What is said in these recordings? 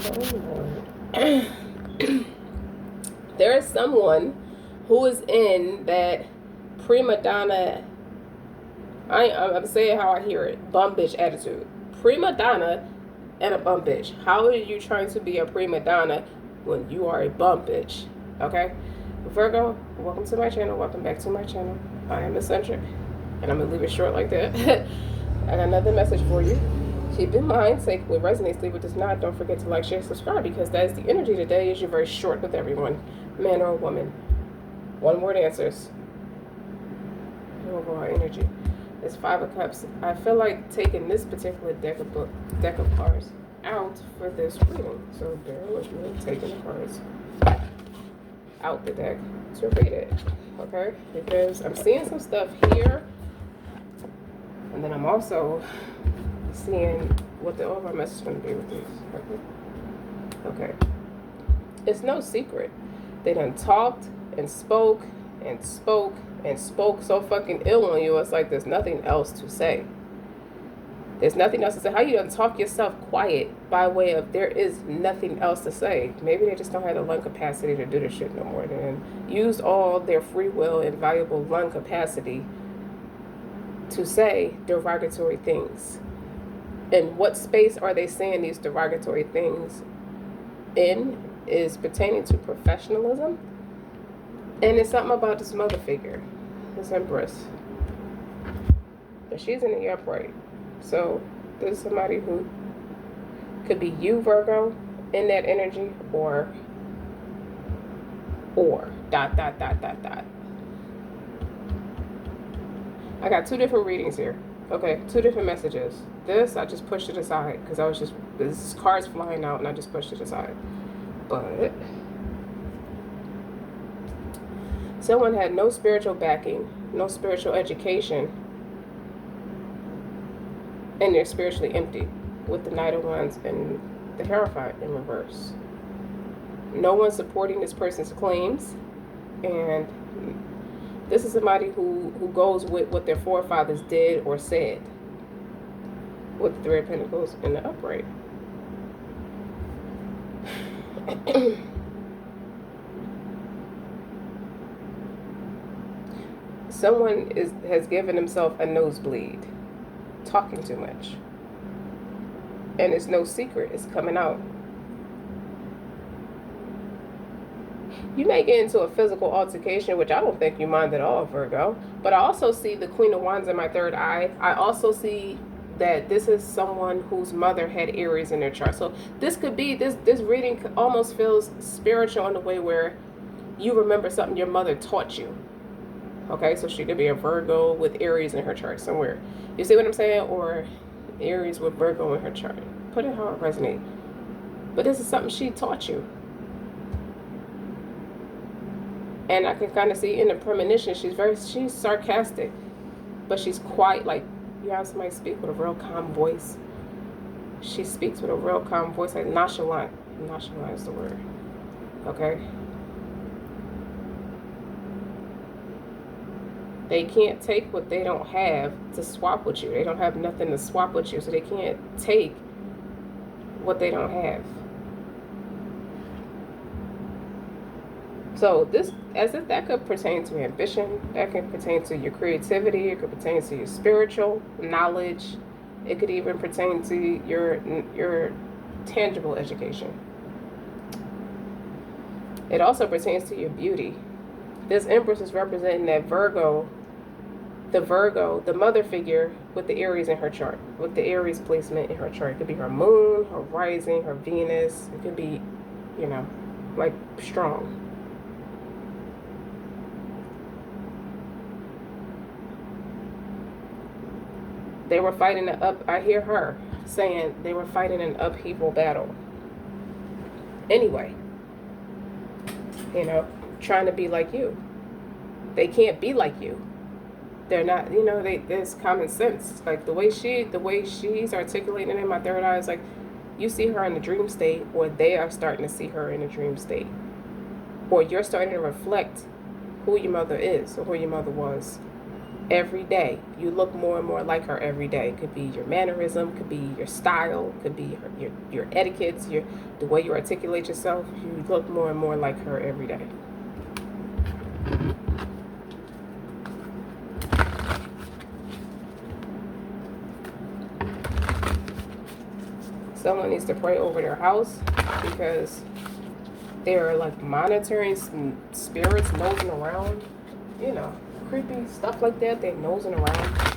Oh, Lord. There is someone who is in that prima donna, I'm saying how I hear it, bum bitch attitude. Prima donna and a bum bitch. How are you trying to be a prima donna when you are a bum bitch? Okay? Virgo, welcome to my channel. Welcome back to my channel. I am eccentric. And I'm going to leave it short like that. I got another message for you. Keep in mind, take what resonates, leave what does not. Don't forget to like, share, subscribe, because that is the energy today. Is you're very short with everyone, man or woman. One word answers. Overall energy. It's 5 of Cups. I feel like taking this particular deck of cards out for this reading. So bear with me, taking the cards out the deck to read it. Okay? Because I'm seeing some stuff here. And then I'm also seeing what the overall message is going to be with these. Okay. It's no secret. They done talked and spoke and spoke and spoke so fucking ill on you. It's like there's nothing else to say. There's nothing else to say. How you done talk yourself quiet by way of there is nothing else to say? Maybe they just don't have the lung capacity to do this shit no more. Than used all their free will and valuable lung capacity to say derogatory things. And what space are they saying these derogatory things in is pertaining to professionalism. And it's something about this mother figure, this Empress. But she's in the upright. So there's somebody who could be you, Virgo, in that energy, or dot, dot, dot, dot, dot. I got 2 different readings here. Okay, 2 different messages. This, I just pushed it aside because I was just, this card's flying out and I just pushed it aside. But someone had no spiritual backing, no spiritual education, and they're spiritually empty with the Knight of Wands and the Hierophant in reverse. No one supporting this person's claims, and this is somebody who goes with what their forefathers did or said, with the 3 of Pentacles in the upright. Someone has given himself a nosebleed, talking too much. And it's no secret, it's coming out. You may get into a physical altercation, which I don't think you mind at all, Virgo. But I also see the Queen of Wands in my 3rd eye. I also see that this is someone whose mother had Aries in their chart. So this could be, this reading almost feels spiritual in a way where you remember something your mother taught you. Okay, so she could be a Virgo with Aries in her chart somewhere. You see what I'm saying? Or Aries with Virgo in her chart. Put it how it resonates. But this is something she taught you. And I can kind of see in the premonition, she's sarcastic. But she's quite like, you have somebody speak with a real calm voice. She speaks with a real calm voice, like nonchalant. Nonchalant is the word. Okay? They can't take what they don't have to swap with you. They don't have nothing to swap with you, so they can't take what they don't have. So this, that could pertain to ambition, that could pertain to your creativity, it could pertain to your spiritual knowledge, it could even pertain to your tangible education. It also pertains to your beauty. This Empress is representing that Virgo, the mother figure with the Aries in her chart, with the Aries placement in her chart. It could be her moon, her rising, her Venus. It could be, you know, like strong. They were fighting I hear her saying they were fighting an upheaval battle. Anyway, you know, trying to be like you. They can't be like you. They're not, you know, there's common sense. Like the way she's articulating in my 3rd eye is like, you see her in the dream state, or they are starting to see her in a dream state. Or you're starting to reflect who your mother is or who your mother was. every day. You look more and more like her every day. It could be your mannerism, could be your style, could be your etiquettes, the way you articulate yourself. You look more and more like her every day. Someone needs to pray over their house because they're like monitoring some spirits nosing around, you know, creepy stuff like that. They're nosing around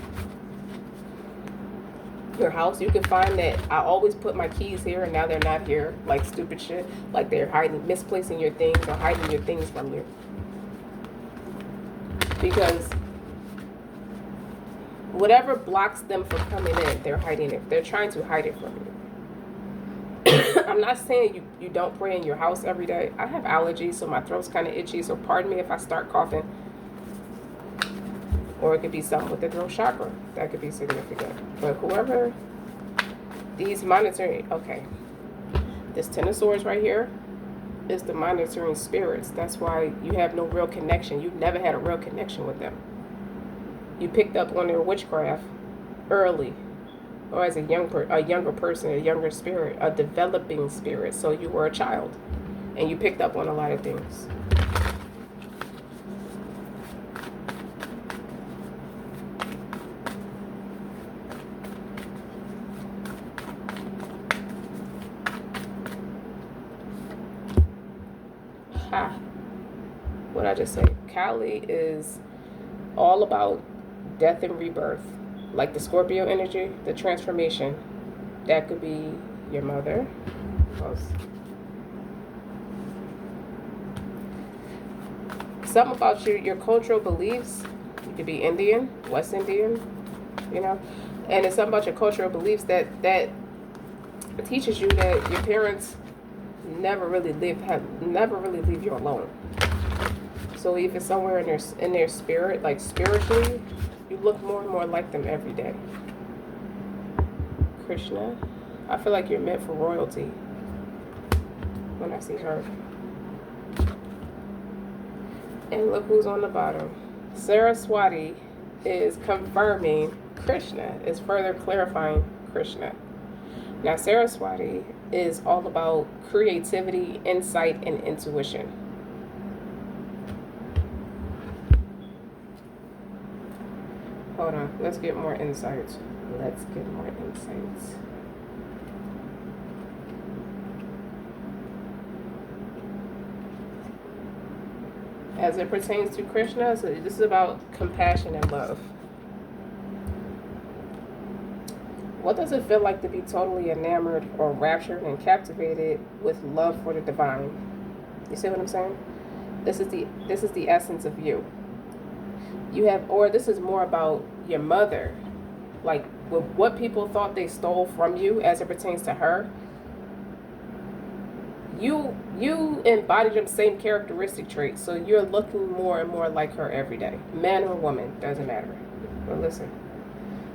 your house. You can find that I always put my keys here and now they're not here, like stupid shit, like they're misplacing your things or hiding your things from you, because whatever blocks them from coming in, they're hiding it. They're trying to hide it from you. I'm not saying you don't pray in your house every day. I have allergies, so my throat's kind of itchy, so pardon me if I start coughing. Or it could be something with the throat chakra. That could be significant. But whoever these monitoring, okay, this Ten of Swords right here is the monitoring spirits. That's why you have no real connection. You've never had a real connection with them. You picked up on their witchcraft early, or as a younger person, a younger spirit, a developing spirit. So you were a child, and you picked up on a lot of things. What I just say? Kali is all about death and rebirth. Like the Scorpio energy, the transformation. That could be your mother. Something about your cultural beliefs. You could be Indian, West Indian, you know. And it's something about your cultural beliefs that teaches you that your parents never really leave you alone. So even somewhere in their spirit, like spiritually, you look more and more like them every day. Krishna, I feel like you're meant for royalty when I see her. And look who's on the bottom. Saraswati is confirming Krishna, is further clarifying Krishna. Now Saraswati is all about creativity, insight, and intuition. Hold on, let's get more insights. As it pertains to Krishna, so this is about compassion and love. What does it feel like to be totally enamored or raptured and captivated with love for the divine? You see what I'm saying? This is the essence of you. You have, or this is more about your mother, like with what people thought they stole from you as it pertains to her. You embody them same characteristic traits, so you're looking more and more like her every day. Man or woman, doesn't matter. But listen,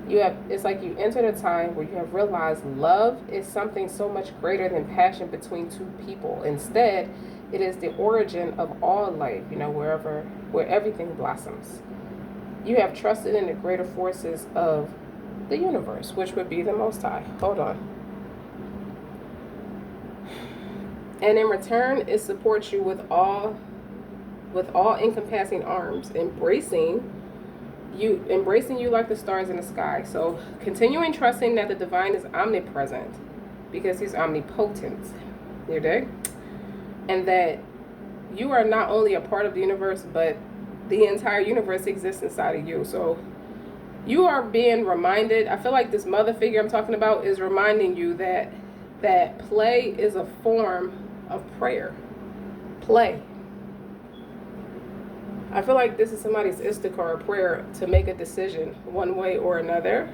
it's like you entered a time where you have realized love is something so much greater than passion between two people. Instead, it is the origin of all life, you know, where everything blossoms. You have trusted in the greater forces of the universe, which would be the Most High. Hold on. And in return, it supports you with all encompassing arms, embracing you like the stars in the sky. So continuing trusting that the divine is omnipresent because he's omnipotent. You dig? And that you are not only a part of the universe, but the entire universe exists inside of you. So you are being reminded, I feel like this mother figure I'm talking about is reminding you that play is a form of prayer. Play. I feel like this is somebody's istikar prayer to make a decision one way or another.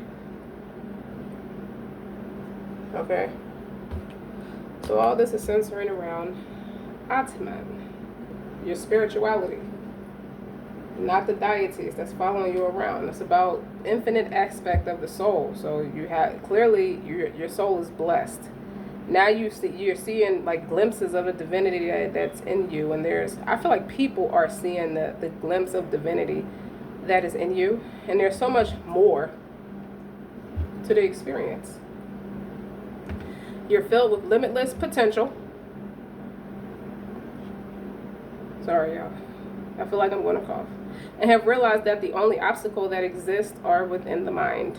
Okay. So all this is centering around Atman, your spirituality, not the deities that's following you around. It's about infinite aspect of the soul. So you have clearly your soul is blessed. Now you're seeing like glimpses of a divinity that's in you, and I feel like people are seeing the glimpse of divinity that is in you, and there's so much more to the experience. You're filled with limitless potential. Sorry, y'all. I feel like I'm going to cough. And have realized that the only obstacle that exists are within the mind.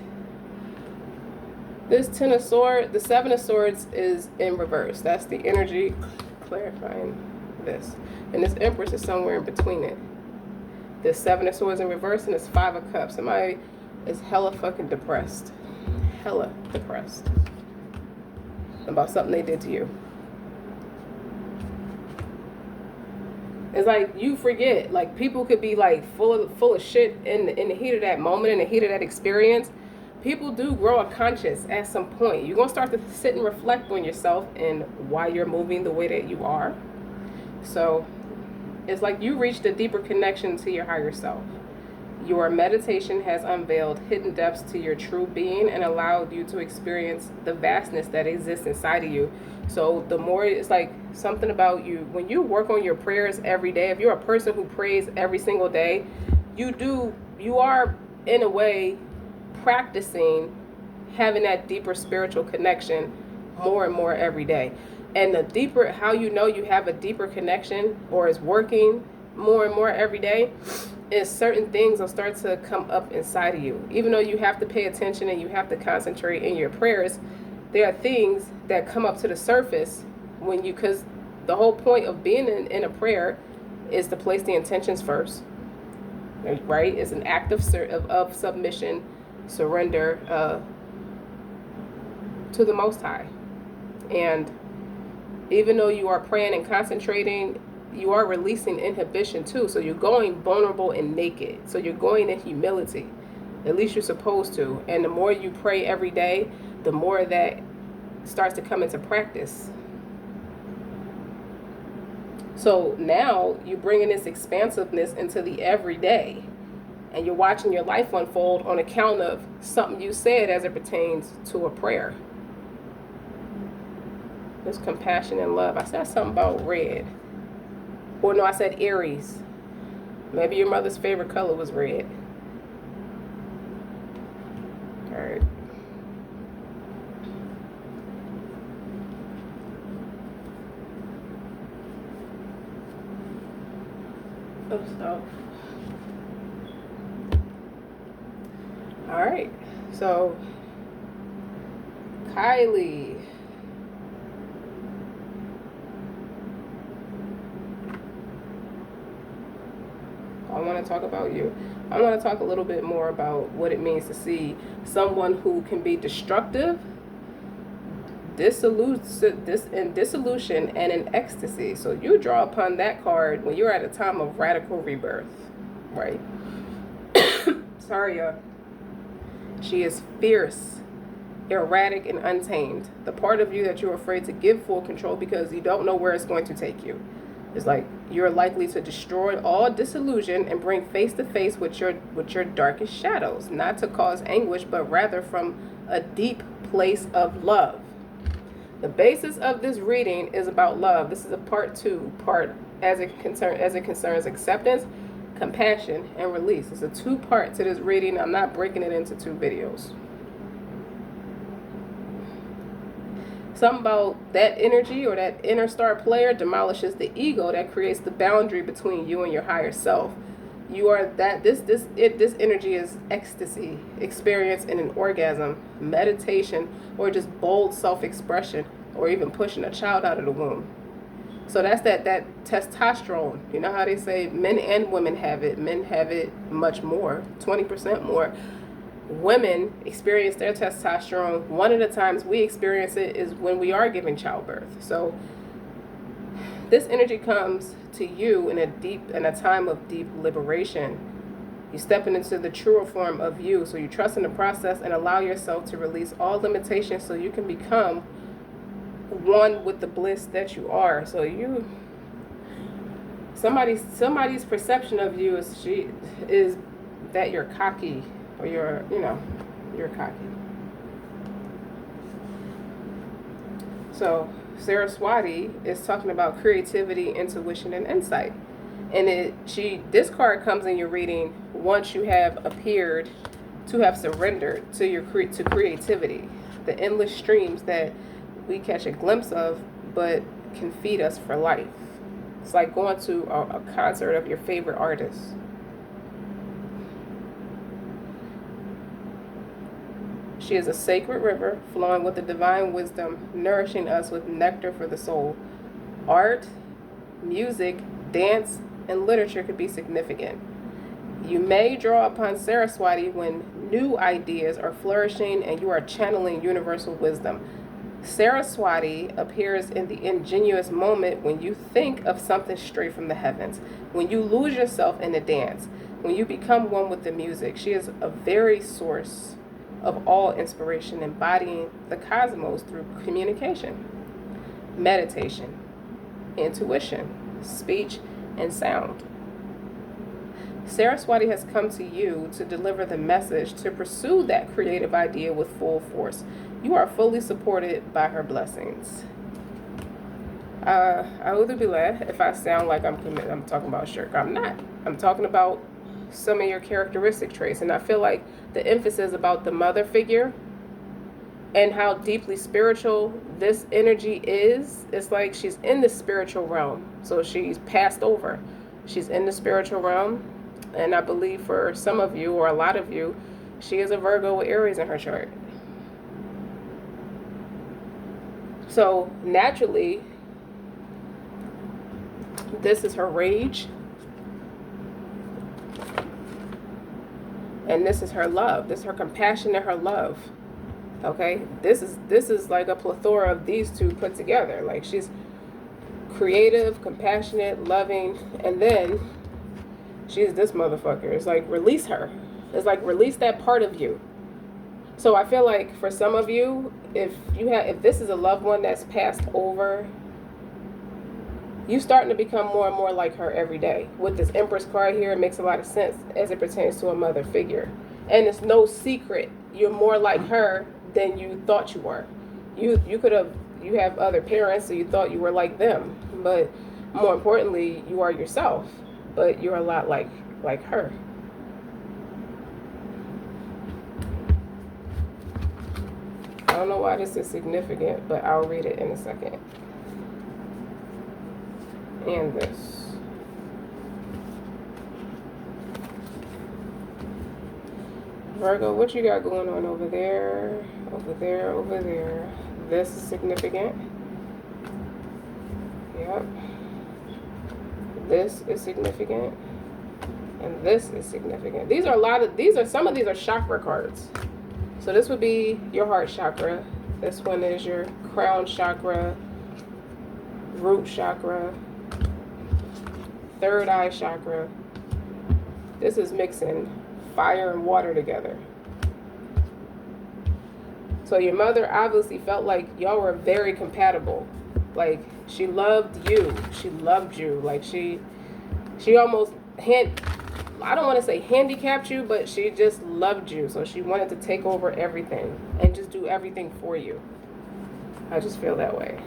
This Ten of Swords, the Seven of Swords is in reverse. That's the energy clarifying this. And this Empress is somewhere in between it. This Seven of Swords in reverse and this Five of Cups. Somebody is hella fucking depressed. Hella depressed about something they did to you. It's like you forget. Like people could be like full of shit in the heat of that moment, in the heat of that experience. People do grow a conscience at some point. You're gonna start to sit and reflect on yourself and why you're moving the way that you are. So it's like you reached a deeper connection to your higher self. Your meditation has unveiled hidden depths to your true being and allowed you to experience the vastness that exists inside of you. So the more, it's like something about you, when you work on your prayers every day, if you're a person who prays every single day, you are in a way practicing having that deeper spiritual connection more and more every day. And the deeper, how you know you have a deeper connection or is working more and more every day, is certain things will start to come up inside of you. Even though you have to pay attention and you have to concentrate in your prayers, there are things that come up to the surface when you, because the whole point of being in a prayer is to place the intentions first, right? It's an act of submission, surrender to the Most High. And even though you are praying and concentrating, you are releasing inhibition too. So you're going vulnerable and naked. So you're going in humility. At least you're supposed to. And the more you pray every day, the more that starts to come into practice. So now you're bringing this expansiveness into the everyday. And you're watching your life unfold on account of something you said as it pertains to a prayer. There's compassion and love. I said something about red. Or no, I said Aries. Maybe your mother's favorite color was red. All right. So. All right. So, Kylie. I want to talk about you. I want to talk a little bit more about what it means to see someone who can be destructive, dissolution, and in ecstasy. So you draw upon that card when you're at a time of radical rebirth, right? Sorry, y'all. She is fierce, erratic, and untamed. The part of you that you're afraid to give full control because you don't know where it's going to take you. It's like you're likely to destroy all disillusion and bring face to face with your darkest shadows, not to cause anguish, but rather from a deep place of love. The basis of this reading is about love. This is a part as it concerns acceptance, compassion, and release. It's a two-part to this reading. I'm not breaking it into two videos. Something about that energy or that inner star player demolishes the ego that creates the boundary between you and your higher self. You are that, this energy is ecstasy, experience in an orgasm, meditation, or just bold self-expression, or even pushing a child out of the womb. So that's that testosterone. You know how they say men and women have it. Men have it much more, 20% more. Women experience their testosterone. One of the times we experience it is when we are giving childbirth. So this energy comes to you in a time of deep liberation. You're stepping into the truer form of you. So you trust in the process and allow yourself to release all limitations so you can become one with the bliss that you are. So somebody's perception of you is that you're cocky. Or you're cocky. So Saraswati is talking about creativity, intuition, and insight. And this card comes in your reading once you have appeared to have surrendered to your to creativity, the endless streams that we catch a glimpse of, but can feed us for life. It's like going to a concert of your favorite artist. She is a sacred river flowing with the divine wisdom, nourishing us with nectar for the soul. Art, music, dance, and literature could be significant. You may draw upon Saraswati when new ideas are flourishing and you are channeling universal wisdom. Saraswati appears in the ingenuous moment when you think of something straight from the heavens, when you lose yourself in the dance, when you become one with the music. She is a very source of all inspiration, embodying the cosmos through communication, meditation, intuition, speech, and sound. Saraswati has come to you to deliver the message to pursue that creative idea with full force. You are fully supported by her blessings. A'udhu billah, if I sound like I'm talking about shirk, I'm not. I'm talking about some of your characteristic traits, and I feel like the emphasis about the mother figure and how deeply spiritual this energy is. It's like she's in the spiritual realm, so she's passed over. She's in the spiritual realm, and I believe for some of you, or a lot of you, she is a Virgo with Aries in her chart. So naturally, this is her rage, and this is her love. This is her compassion and her love. Okay, this is like a plethora of these two put together. Like, she's creative, compassionate, loving, and then she's this motherfucker. It's like, release her. It's like, release that part of you. So I feel like for some of you, if this is a loved one that's passed over, you're starting to become more and more like her every day. With this Empress card here, it makes a lot of sense as it pertains to a mother figure. And it's no secret, you're more like her than you thought you were. You have other parents, so you thought you were like them. But more importantly, you are yourself. But you're a lot like her. I don't know why this is significant, but I'll read it in a second. And this. Virgo, what you got going on over there? Over there, over there. This is significant. Yep. This is significant. And this is significant. Some of these are chakra cards. So this would be your heart chakra. This one is your crown chakra, root chakra, third eye chakra. This is mixing fire and water together. So your mother obviously felt like y'all were very compatible. Like, she loved you. She loved you. Like, she almost I don't want to say handicapped you, but she just loved you. So she wanted to take over everything and just do everything for you. I just feel that way.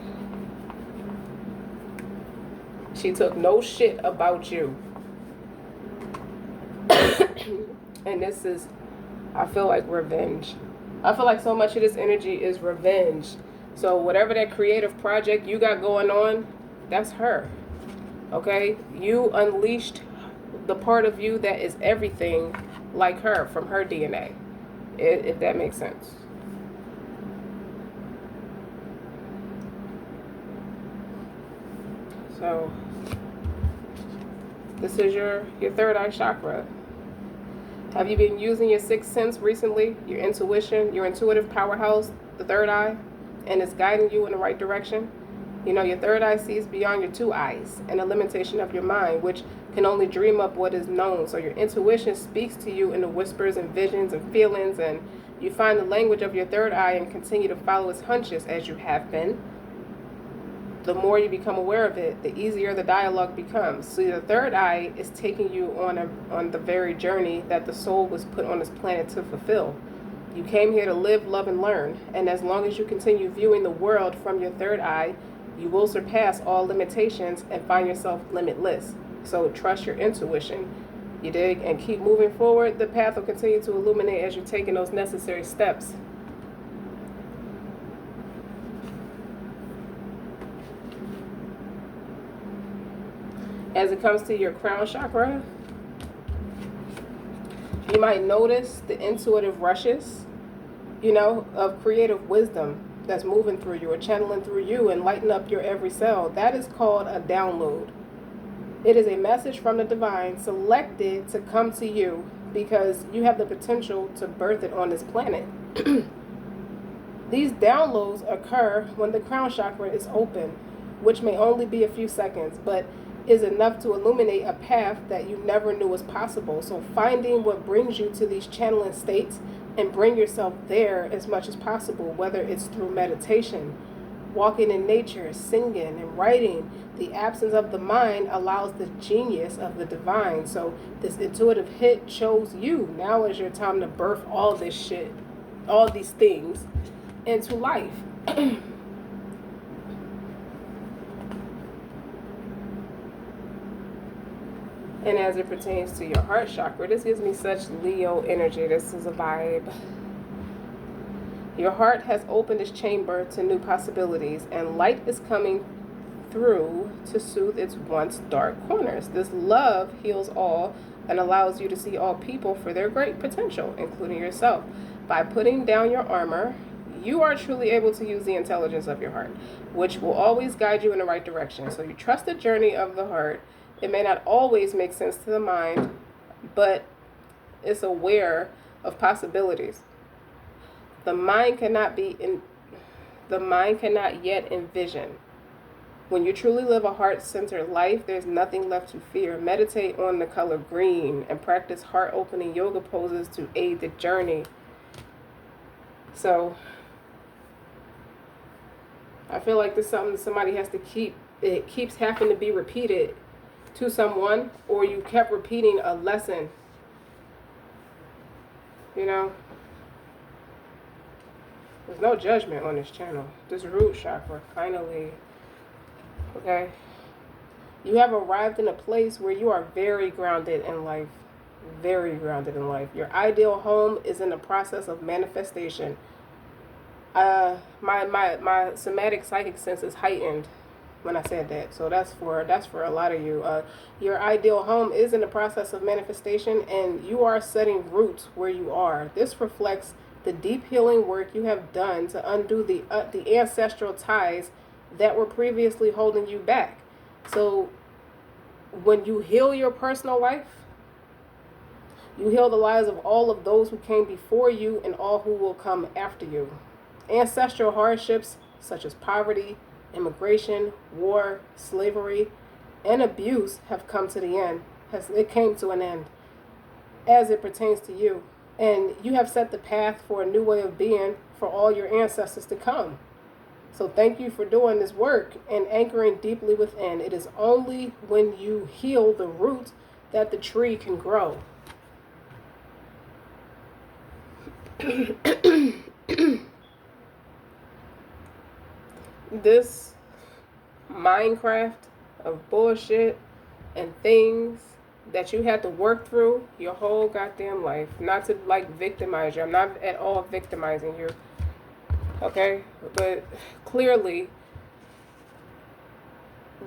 She took no shit about you. And this is, I feel like, revenge. I feel like so much of this energy is revenge. So whatever that creative project you got going on, that's her. Okay? You unleashed the part of you that is everything like her from her DNA. If that makes sense. So this is your third eye chakra. Have you been using your sixth sense recently? Your intuition, your intuitive powerhouse, the third eye, and it's guiding you in the right direction? You know, your third eye sees beyond your two eyes and a limitation of your mind, which can only dream up what is known. So your intuition speaks to you in the whispers and visions and feelings, and you find the language of your third eye and continue to follow its hunches as you have been. The more you become aware of it, the easier the dialogue becomes. So the third eye is taking you on the very journey that the soul was put on this planet to fulfill. You came here to live, love, and learn. And as long as you continue viewing the world from your third eye, you will surpass all limitations and find yourself limitless. So trust your intuition, you dig, and keep moving forward. The path will continue to illuminate as you're taking those necessary steps. As it comes to your crown chakra, you might notice the intuitive rushes, of creative wisdom that's moving through you or channeling through you and lighting up your every cell. That is called a download. It is a message from the divine selected to come to you because you have the potential to birth it on this planet. These downloads occur when the crown chakra is open, which may only be a few seconds, but is enough to illuminate a path that you never knew was possible. So finding what brings you to these channeling states and bring yourself there as much as possible, whether it's through meditation, walking in nature, singing and writing. The absence of the mind allows the genius of the divine. So this intuitive hit chose you. Now is your time to birth all this shit, all these things into life. And as it pertains to your heart chakra, this gives me such Leo energy. This is a vibe. Your heart has opened its chamber to new possibilities, and light is coming through to soothe its once dark corners. This love heals all and allows you to see all people for their great potential, including yourself. By putting down your armor, you are truly able to use the intelligence of your heart, which will always guide you in the right direction. So you trust the journey of the heart. It may not always make sense to the mind, but it's aware of possibilities. The mind cannot yet envision. When you truly live a heart-centered life, there's nothing left to fear. Meditate on the color green and practice heart-opening yoga poses to aid the journey. So I feel like this is something somebody has to keep. It keeps having to be repeated to someone, or you kept repeating a lesson. There's no judgment on this channel. This root chakra, finally. Okay? You have arrived in a place where you are very grounded in life. Very grounded in life. Your ideal home is in the process of manifestation. My somatic psychic sense is heightened when I said that. So that's for a lot of you. Your ideal home is in the process of manifestation, and you are setting roots where you are. This reflects the deep healing work you have done to undo the ancestral ties that were previously holding you back. So when you heal your personal life, you heal the lives of all of those who came before you and all who will come after you. Ancestral hardships such as poverty, immigration, war, slavery, and abuse have come to the end. It came to an end as it pertains to you. And you have set the path for a new way of being for all your ancestors to come. So thank you for doing this work and anchoring deeply within. It is only when you heal the root that the tree can grow. This Minecraft of bullshit and things that you had to work through your whole goddamn life. Not to victimize you. I'm not at all victimizing you. Okay? But clearly,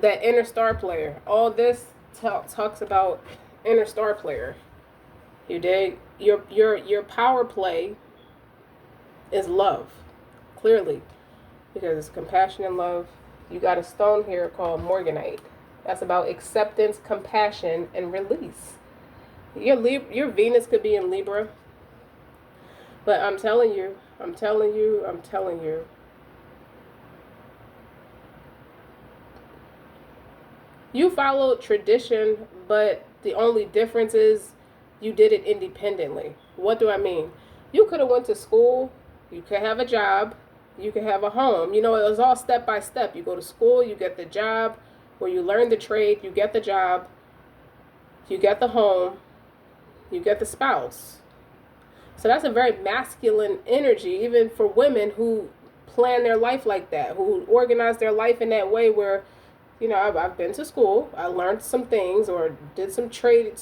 that inner star player. All this talks about inner star player. You dig? Your power play is love. Clearly. Because it's compassion and love. You got a stone here called Morganite. That's about acceptance, compassion, and release. Your Venus could be in Libra. But I'm telling you. You followed tradition, but the only difference is you did it independently. What do I mean? You could have went to school. You could have a job. You could have a home. It was all step by step. You go to school, you get the job, or you learn the trade, you get the job, you get the home, you get the spouse. So that's a very masculine energy, even for women who plan their life like that, who organize their life in that way where You know, I've been to school. I learned some things or did some trade.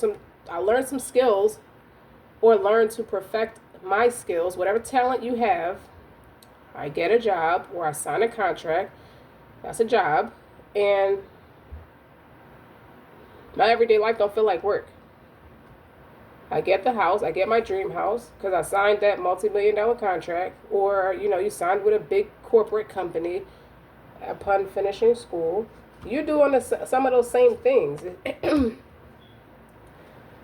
I learned some skills or learned to perfect my skills. Whatever talent you have, I get a job or I sign a contract. That's a job, and my everyday life don't feel like work. I get the house, I get my dream house because I signed that multi-million-dollar contract, or you know, you signed with a big corporate company upon finishing school. You're doing some of those same things,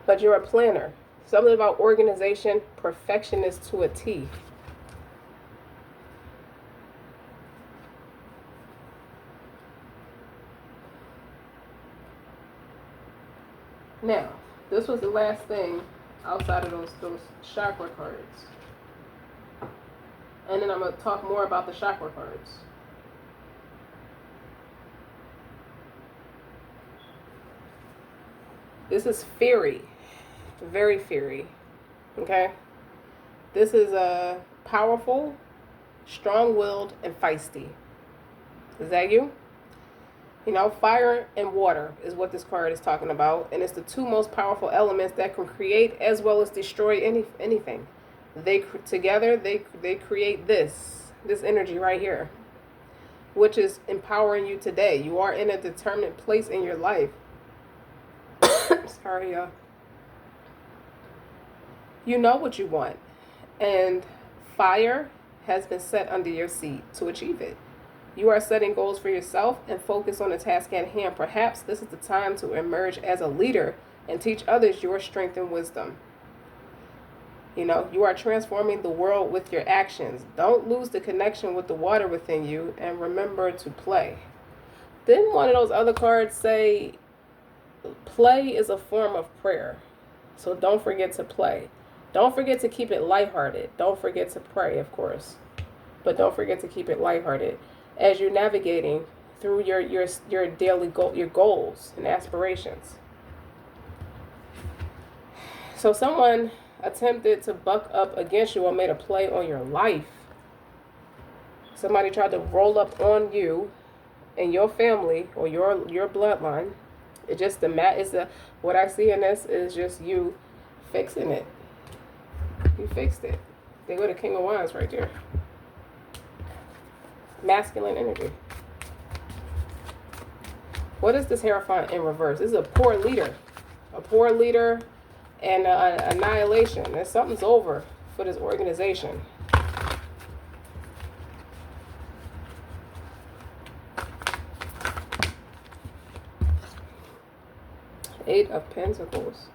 but you're a planner. Something about organization, perfectionist to a T. Now, this was the last thing outside of those chakra cards. And then I'm going to talk more about the chakra cards. This is fiery. Very fiery. Okay? This is powerful, strong-willed, and feisty. Is that you? You know, fire and water is what this card is talking about. And it's the two most powerful elements that can create as well as destroy anything. Together, they create this energy right here, which is empowering you today. You are in a determined place in your life. Sorry, y'all. You know what you want. And fire has been set under your seat to achieve it. You are setting goals for yourself and focus on the task at hand. Perhaps this is the time to emerge as a leader and teach others your strength and wisdom. You know, you are transforming the world with your actions. Don't lose the connection with the water within you, and remember to play. Didn't one of those other cards say play is a form of prayer? So don't forget to play. Don't forget to keep it lighthearted. Don't forget to pray, of course. But don't forget to keep it lighthearted as you're navigating through your daily goal, your goals and aspirations. So someone attempted to buck up against you or made a play on your life. Somebody tried to roll up on you and your family or your bloodline. It just what I see in this is just you fixing it. You fixed it. They go to King of Wands right there. Masculine energy. What is this Hierophant in reverse? This is a poor leader. A poor leader and annihilation. Something's over for this organization. Eight of Pentacles.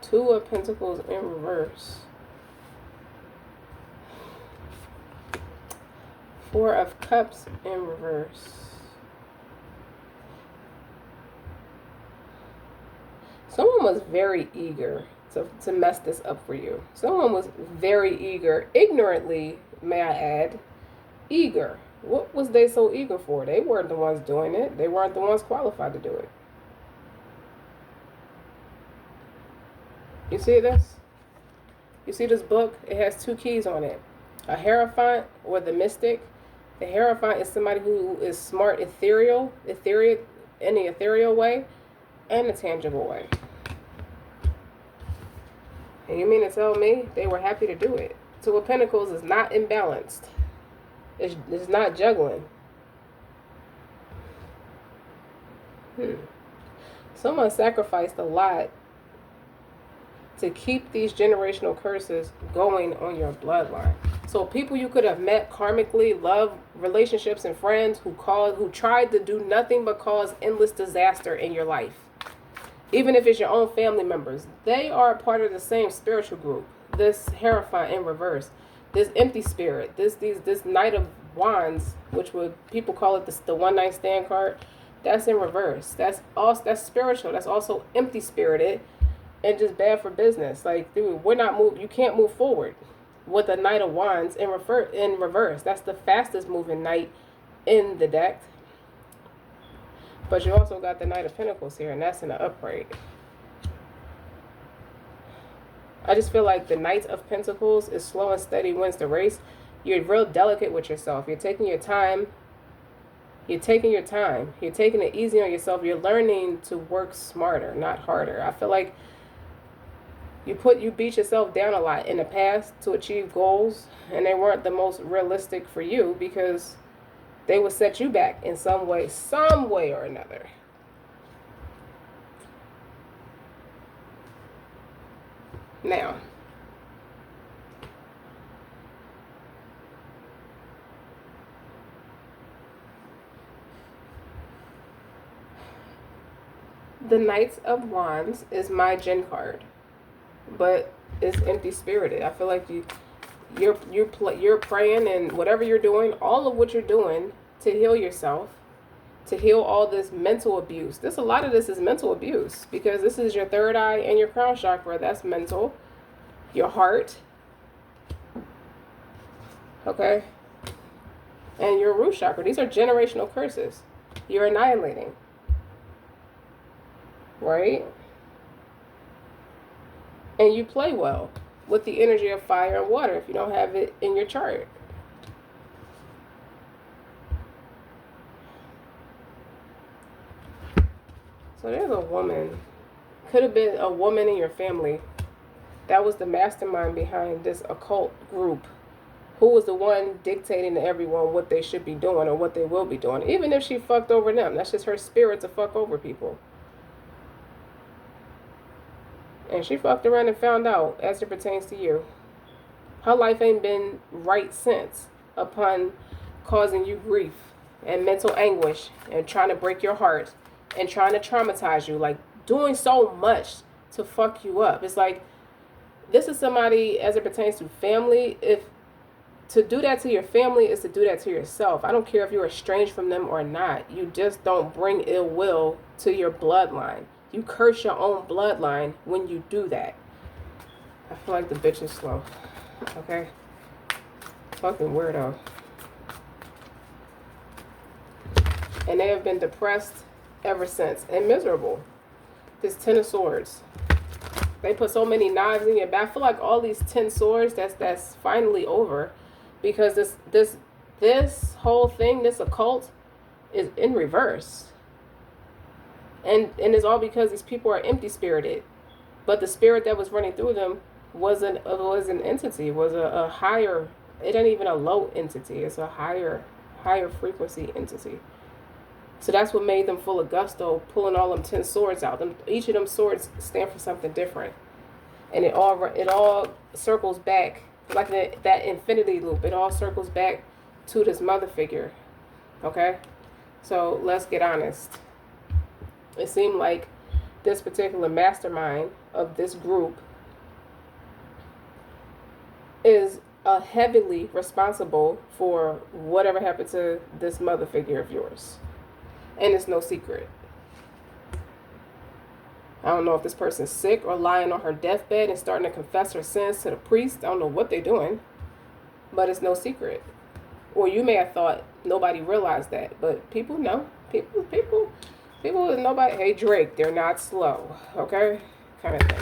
Two of Pentacles in reverse. Four of Cups in reverse. Someone was very eager to mess this up for you. Someone was very eager, ignorantly, may I add, eager. What was they so eager for? They weren't the ones doing it. They weren't the ones qualified to do it. You see this? You see this book? It has two keys on it. A Hierophant or the Mystic. The Hierophant is somebody who is smart, ethereal in the ethereal way and a tangible way. And you mean to tell me they were happy to do it? Two of Pentacles is not imbalanced. It's not juggling. Someone sacrificed a lot to keep these generational curses going on your bloodline. So people you could have met karmically, love, relationships, and friends who tried to do nothing but cause endless disaster in your life. Even if it's your own family members, they are part of the same spiritual group. This Hierophant in reverse, this empty spirit, this Knight of Wands, which would people call it the one night stand card, that's in reverse. That's spiritual. That's also empty spirited and just bad for business. Like, dude, you can't move forward with the Knight of Wands in reverse. That's the fastest moving knight in the deck. But you also got the Knight of Pentacles here, and that's in the upright. I just feel like the Knight of Pentacles is slow and steady wins the race. You're real delicate with yourself. You're taking your time You're taking your time. You're taking it easy on yourself. You're learning to work smarter, not harder. I feel like you beat yourself down a lot in the past to achieve goals, and they weren't the most realistic for you because they would set you back in some way or another. Now, the Knight of Wands is my Jinn card, but it's empty spirited. I feel like you're praying and whatever you're doing, all of what you're doing to heal yourself, to heal all this mental abuse. A lot of this is mental abuse because this is your third eye and your crown chakra. That's mental. Your heart. Okay? And your root chakra. These are generational curses. You're annihilating. Right? And you play well with the energy of fire and water if you don't have it in your chart. So there's a woman, could have been a woman in your family that was the mastermind behind this occult group, who was the one dictating to everyone what they should be doing or what they will be doing. Even if she fucked over them, that's just her spirit to fuck over people. And she fucked around and found out as it pertains to you. Her life ain't been right since, upon causing you grief and mental anguish and trying to break your heart and trying to traumatize you, like doing so much to fuck you up. It's like, this is somebody, as it pertains to family, if to do that to your family is to do that to yourself. I don't care if you're estranged from them or not. You just don't bring ill will to your bloodline. You curse your own bloodline when you do that. I feel like the bitch is slow. Okay? Fucking weirdo. And they have been depressed ever since. And miserable. This 10 of Swords. They put so many knives in your back. I feel like all these 10 swords, that's finally over. Because this whole thing, this occult, is in reverse. And it's all because these people are empty spirited. But the spirit that was running through them was an entity, was a higher, it ain't even a low entity, it's a higher frequency entity. So that's what made them full of gusto, pulling all them 10 swords out. Each of them swords stand for something different. And it all circles back, like that infinity loop. It all circles back to this mother figure. Okay? So let's get honest. It seemed like this particular mastermind of this group is heavily responsible for whatever happened to this mother figure of yours. And it's no secret. I don't know if this person's sick or lying on her deathbed and starting to confess her sins to the priest. I don't know what they're doing. But it's no secret. Or you may have thought nobody realized that. But people know. People, nobody. Hey, Drake, they're not slow. Okay? Kind of thing.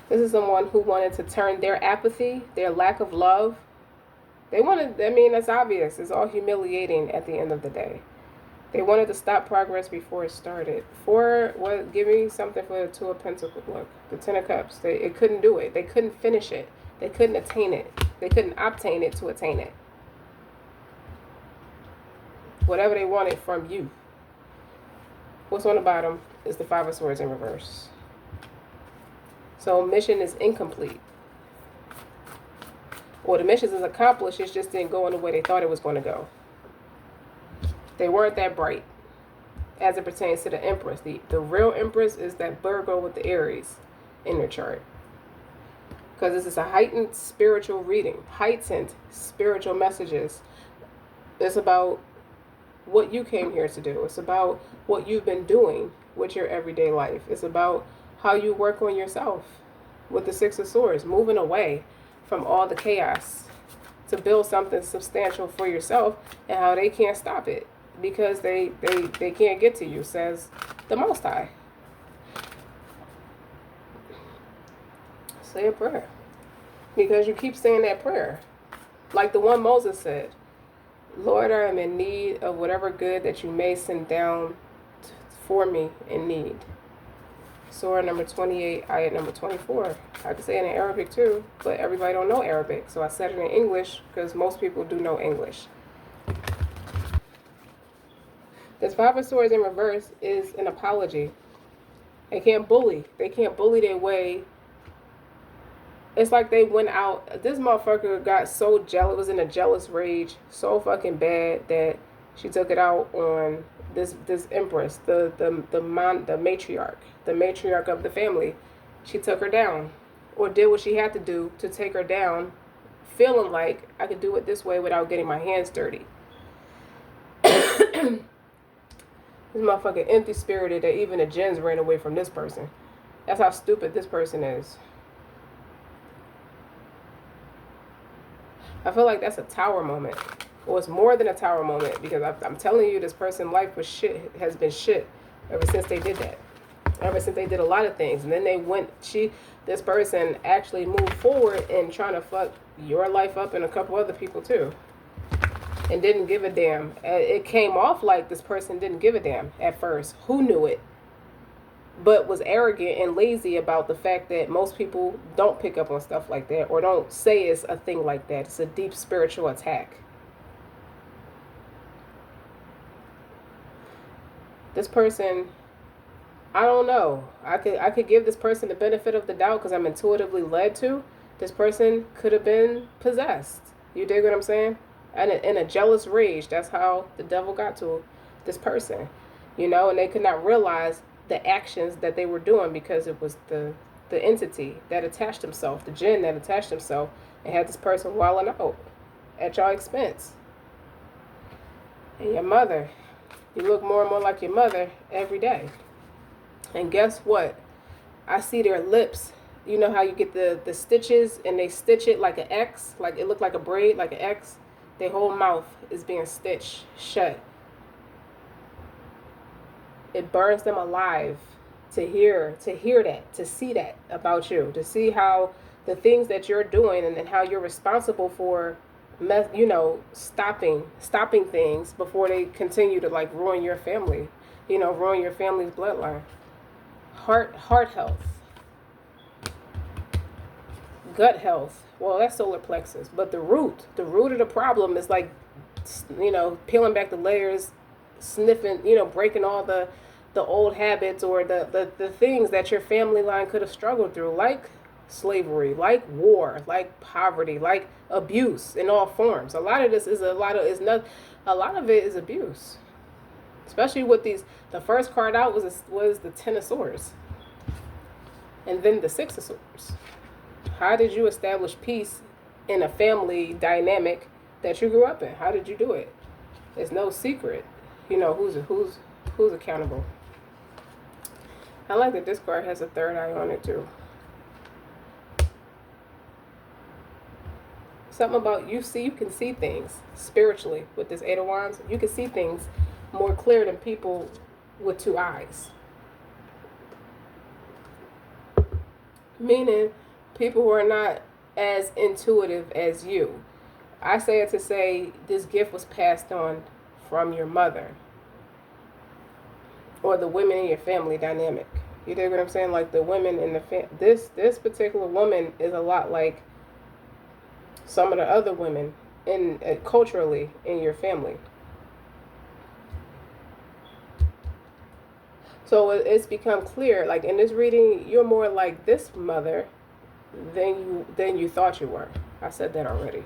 This is someone who wanted to turn their apathy, their lack of love. They wanted, I mean, that's obvious. It's all humiliating at the end of the day. They wanted to stop progress before it started. Give me something for the 2 of Pentacles. Look, the 10 of Cups. It couldn't do it. They couldn't finish it. They couldn't attain it. They couldn't obtain it to attain it. Whatever they wanted from you. What's on the bottom is the 5 of Swords in reverse. So mission is incomplete. Or the mission is accomplished, it just didn't go in the way they thought it was going to go. They weren't that bright as it pertains to the Empress. The real Empress is that Virgo with the Aries in their chart. Because this is a heightened spiritual reading. Heightened spiritual messages. It's about what you came here to do. It's about what you've been doing with your everyday life. It's about how you work on yourself with the 6 of Swords, moving away from all the chaos to build something substantial for yourself, and how they can't stop it because they can't get to you, says the Most High. Say a prayer. Because you keep saying that prayer. Like the one Moses said, Lord, I am in need of whatever good that you may send down for me in need. Surah number 28, ayat number 24. I can say it in Arabic too, but everybody don't know Arabic. So I said it in English because most people do know English. This Five of Swords in reverse is an apology. They can't bully. They can't bully their way. It's like they went out. This motherfucker got so jealous, was in a jealous rage, so fucking bad that she took it out on this empress, the matriarch of the family. She took her down, or did what she had to do to take her down, feeling like I could do it this way without getting my hands dirty. This motherfucker empty spirited that even the jinns ran away from this person. That's how stupid this person is. I feel like that's a tower moment. Well, it's more than a tower moment, because I'm telling you, this person's life was shit, has been shit ever since they did that. Ever since they did a lot of things. And then they went, this person actually moved forward and trying to fuck your life up and a couple other people too. And didn't give a damn. It came off like this person didn't give a damn at first. Who knew it? But was arrogant and lazy about the fact that most people don't pick up on stuff like that, or don't say it's a thing like that. It's a deep spiritual attack. This person, I don't know. I could give this person the benefit of the doubt because I'm intuitively led to. This person could have been possessed. You dig what I'm saying? And in a jealous rage, that's how the devil got to this person. You know, and they could not realize the actions that they were doing because it was the entity that attached himself, the jinn that attached himself, and had this person wilding out at your expense. And your mother, you look more and more like your mother every day. And guess what? I see their lips. You know how you get the stitches and they stitch it like an X, like it looked like a braid, like an X. Their whole mouth is being stitched shut. It burns them alive to hear that, to see that about you, to see how the things that you're doing and then how you're responsible for, you know, stopping things before they continue to like ruin your family, you know, ruin your family's bloodline. Heart health, gut health. Well, that's solar plexus, but the root of the problem is like, you know, peeling back the layers, sniffing, you know, breaking all the old habits or the things that your family line could have struggled through, like slavery, like war, like poverty, like abuse in all forms. A lot of it is abuse. Especially with these, the first card out was the Ten of Swords. And then the Six of Swords. How did you establish peace in a family dynamic that you grew up in? How did you do it? It's no secret. You know, who's accountable. I like that this card has a third eye on it too. Something about you can see things spiritually with this Eight of Wands. You can see things more clear than people with two eyes. Meaning people who are not as intuitive as you. I say it to say this gift was passed on from your mother or the women in your family dynamic. You dig what I'm saying? Like the women in the this particular woman is a lot like some of the other women in culturally in your family. So it's become clear, like in this reading, you're more like this mother than you thought you were. I said that already.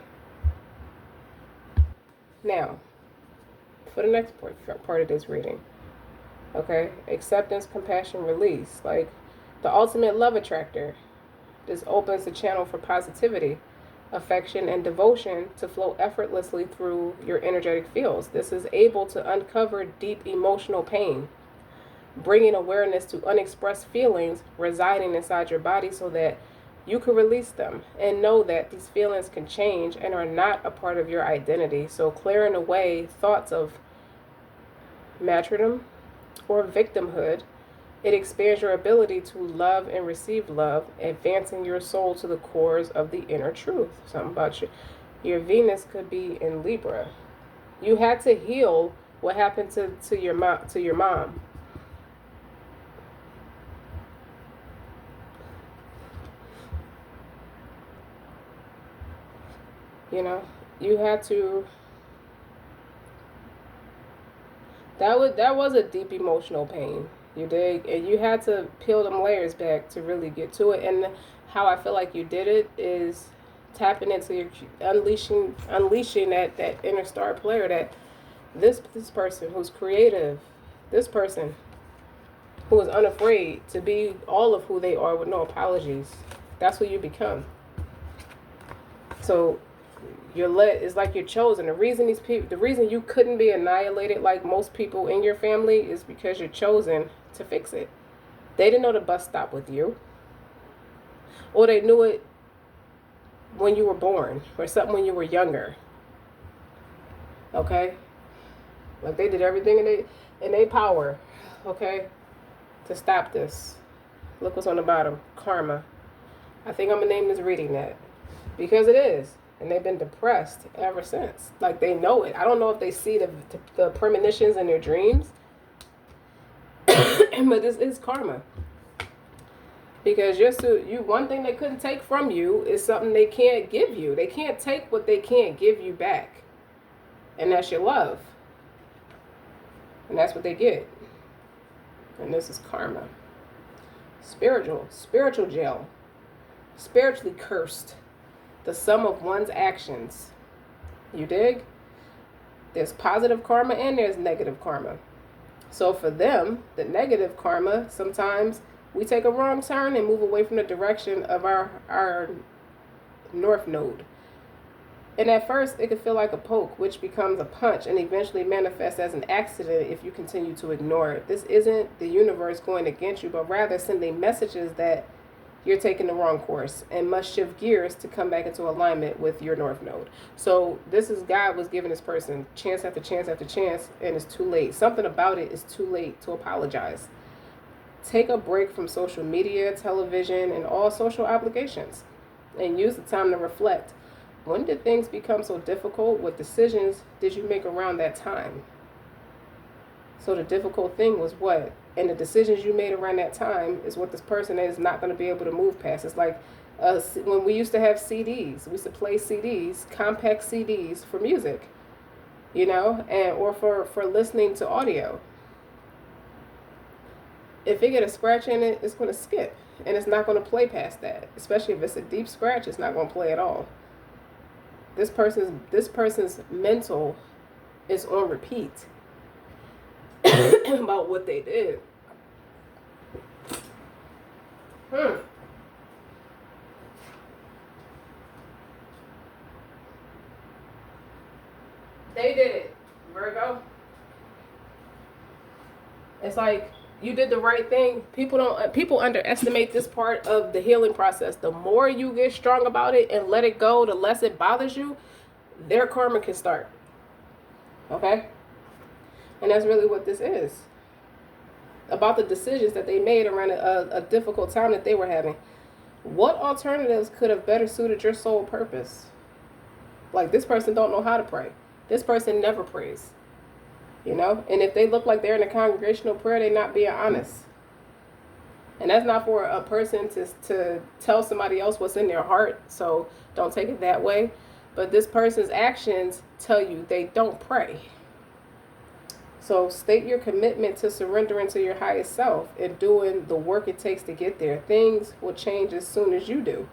Now, for the next part of this reading, okay, acceptance, compassion, release, like the ultimate love attractor. This opens the channel for positivity, affection, and devotion to flow effortlessly through your energetic fields. This is able to uncover deep emotional pain, bringing awareness to unexpressed feelings residing inside your body so that you can release them and know that these feelings can change and are not a part of your identity. So clearing away thoughts of martyrdom or victimhood It expands your ability to love and receive love, advancing your soul to the cores of the inner truth. Something about your Venus could be in Libra. You had to heal what happened to your mom. You know, you had to. That was a deep emotional pain. You dig? And you had to peel them layers back to really get to it. And how I feel like you did it is tapping into your unleashing that inner star player, that this person who's creative, this person who is unafraid to be all of who they are with no apologies. That's who you become. So it's like you're chosen. The reason you couldn't be annihilated like most people in your family is because you're chosen to fix it. They didn't know the bus stop with you, or they knew it when you were born, or something when you were younger. Okay, like they did everything in their power, okay, to stop this. Look what's on the bottom, karma. I think I'm gonna name this reading that, because it is. And they've been depressed ever since. Like, they know it. I don't know if they see the premonitions in their dreams. But this is karma. Because one thing they couldn't take from you is something they can't give you. They can't take what they can't give you back. And that's your love. And that's what they get. And this is karma. Spiritual jail. Spiritually cursed. The sum of one's actions. You dig? There's positive karma and there's negative karma. So for them, the negative karma, sometimes we take a wrong turn and move away from the direction of our north node. And at first, it could feel like a poke, which becomes a punch and eventually manifests as an accident if you continue to ignore it. This isn't the universe going against you, but rather sending messages that you're taking the wrong course and must shift gears to come back into alignment with your north node. So this is God was giving this person chance after chance after chance, and it's too late. Something about it is too late to apologize. Take a break from social media, television, and all social obligations, and use the time to reflect. When did things become so difficult? What decisions did you make around that time? So the difficult thing was what? And the decisions you made around that time is what this person is not going to be able to move past. It's like when we used to have CDs. We used to play CDs, compact CDs for music, you know, or for listening to audio. If it get a scratch in it, it's going to skip. And it's not going to play past that. Especially if it's a deep scratch, it's not going to play at all. This person's mental is on repeat. About what they did. They did it, Virgo. It's like you did the right thing. People underestimate this part of the healing process. The more you get strong about it and let it go, the less it bothers you, their karma can start. Okay? And that's really what this is. About the decisions that they made around a difficult time that they were having. What alternatives could have better suited your soul purpose? Like, this person don't know how to pray. This person never prays. You know? And if they look like they're in a congregational prayer, they're not being honest. And that's not for a person to tell somebody else what's in their heart. So don't take it that way. But this person's actions tell you they don't pray. So state your commitment to surrendering to your highest self and doing the work it takes to get there. Things will change as soon as you do.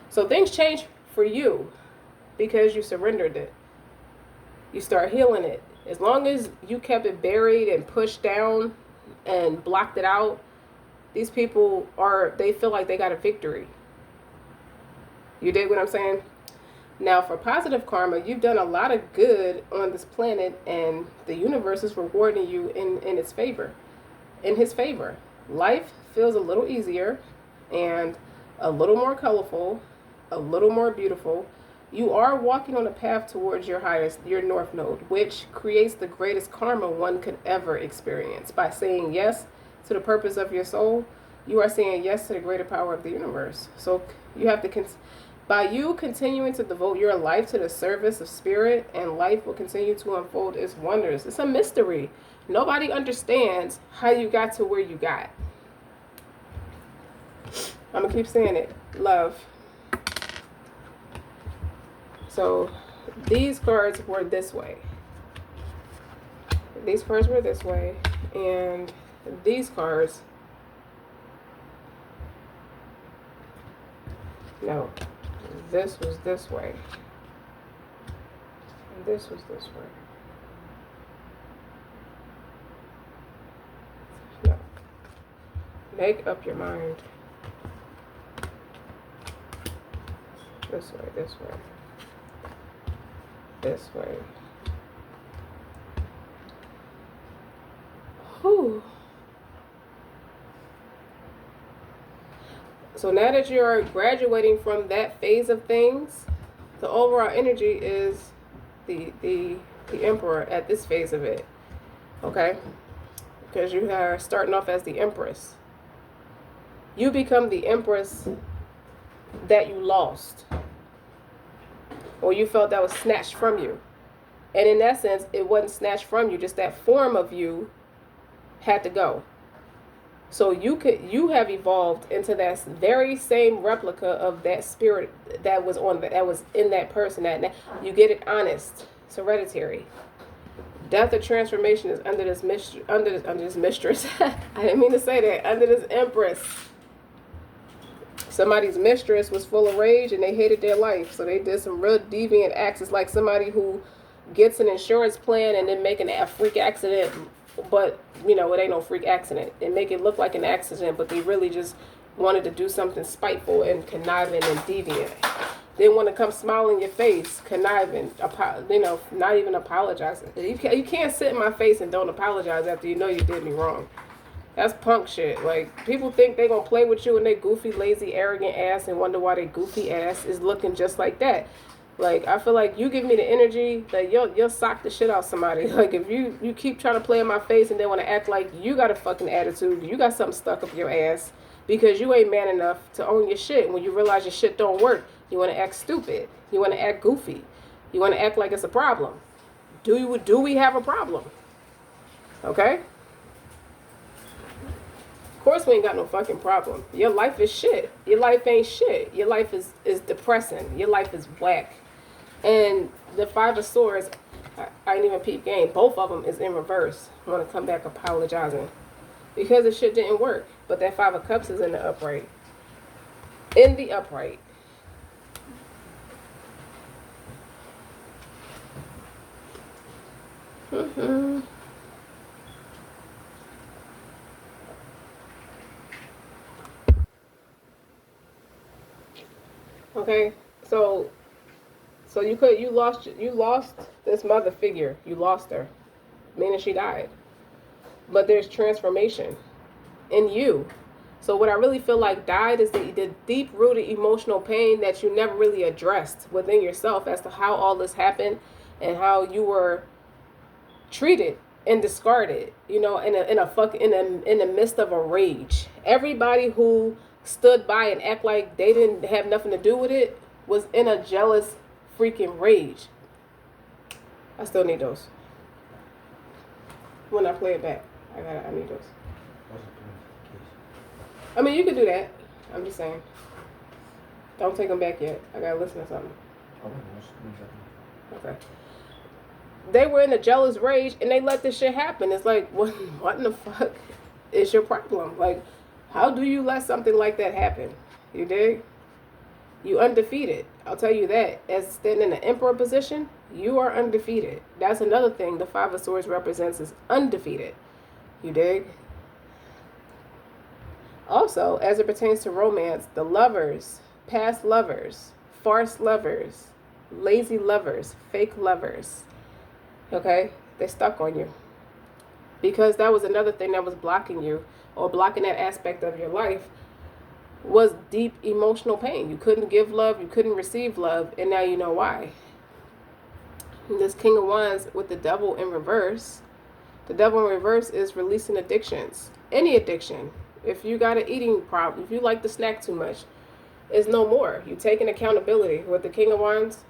So things change for you because you surrendered it. You start healing it. As long as you kept it buried and pushed down and blocked it out, these people they feel like they got a victory. You dig what I'm saying? Now, for positive karma, you've done a lot of good on this planet, and the universe is rewarding you in its favor, in his favor. Life feels a little easier and a little more colorful, a little more beautiful. You are walking on a path towards your north node, which creates the greatest karma one could ever experience by saying yes to the purpose of your soul, you are saying yes to the greater power of the universe. So you have to, by you continuing to devote your life to the service of spirit, and life will continue to unfold its wonders. It's a mystery. Nobody understands how you got to where you got. I'm going to keep saying it. Love. So these cards were this way. These cards were this way. And these cards, no, this was this way. And this was this way. No. Make up your mind. This way, this way. This way. Whew. So now that you're graduating from that phase of things, the overall energy is the Emperor at this phase of it. Okay? Because you are starting off as the Empress. You become the Empress that you lost, or you felt that was snatched from you. And in that sense, it wasn't snatched from you, just that form of you had to go. So you have evolved into that very same replica of that spirit that was in that person. That you get it honest. It's hereditary. Death or transformation is under this mistress. I didn't mean to say that. Under this Empress. Somebody's mistress was full of rage and they hated their life, so they did some real deviant acts. It's like somebody who gets an insurance plan and then making a freak accident, but you know, it ain't no freak accident. They make it look like an accident, but they really just wanted to do something spiteful and conniving and deviant. They want to come smile in your face, conniving, not even apologizing. You can't sit in my face and don't apologize after you know you did me wrong. That's punk shit. Like, people think they gonna play with you and they goofy, lazy, arrogant ass and wonder why they goofy ass is looking just like that. Like, I feel like you give me the energy that you'll sock the shit out somebody. Like, if you keep trying to play in my face and they want to act like you got a fucking attitude, you got something stuck up your ass because you ain't man enough to own your shit. When you realize your shit don't work, you want to act stupid. You want to act goofy. You want to act like it's a problem. Do we have a problem? Okay? Of course we ain't got no fucking problem. Your life is shit. Your life ain't shit. Your life is depressing. Your life is whack. And the Five of Swords, I ain't even peep game. Both of them is in reverse. I want to come back apologizing. Because the shit didn't work. But that Five of Cups is in the upright. In the upright. Okay, so you lost this mother figure. You lost her, meaning she died. But there's transformation in you. So what I really feel like died is the deep-rooted emotional pain that you never really addressed within yourself as to how all this happened and how you were treated and discarded. You know, in the midst of a rage. Everybody who stood by and act like they didn't have nothing to do with it was in a jealous freaking rage. I still need those. When I play it back, I need those. I mean, you could do that. I'm just saying. Don't take them back yet. I gotta listen to something. Okay. They were in a jealous rage and they let this shit happen. It's like, what in the fuck is your problem? Like, how do you let something like that happen? You dig? You undefeated. I'll tell you that. As standing in the Emperor position, you are undefeated. That's another thing the Five of Swords represents, is undefeated. You dig? Also, as it pertains to romance, the lovers, past lovers, farce lovers, lazy lovers, fake lovers, okay? They stuck on you. Because that was another thing that was blocking you, or blocking that aspect of your life, was deep emotional pain. You couldn't give love, you couldn't receive love, and now you know why. And this King of Wands with the Devil in reverse, the Devil in reverse is releasing addictions. any addiction, if you got an eating problem, if you like to snack too much, it's no more. You taking accountability with the King of Wands.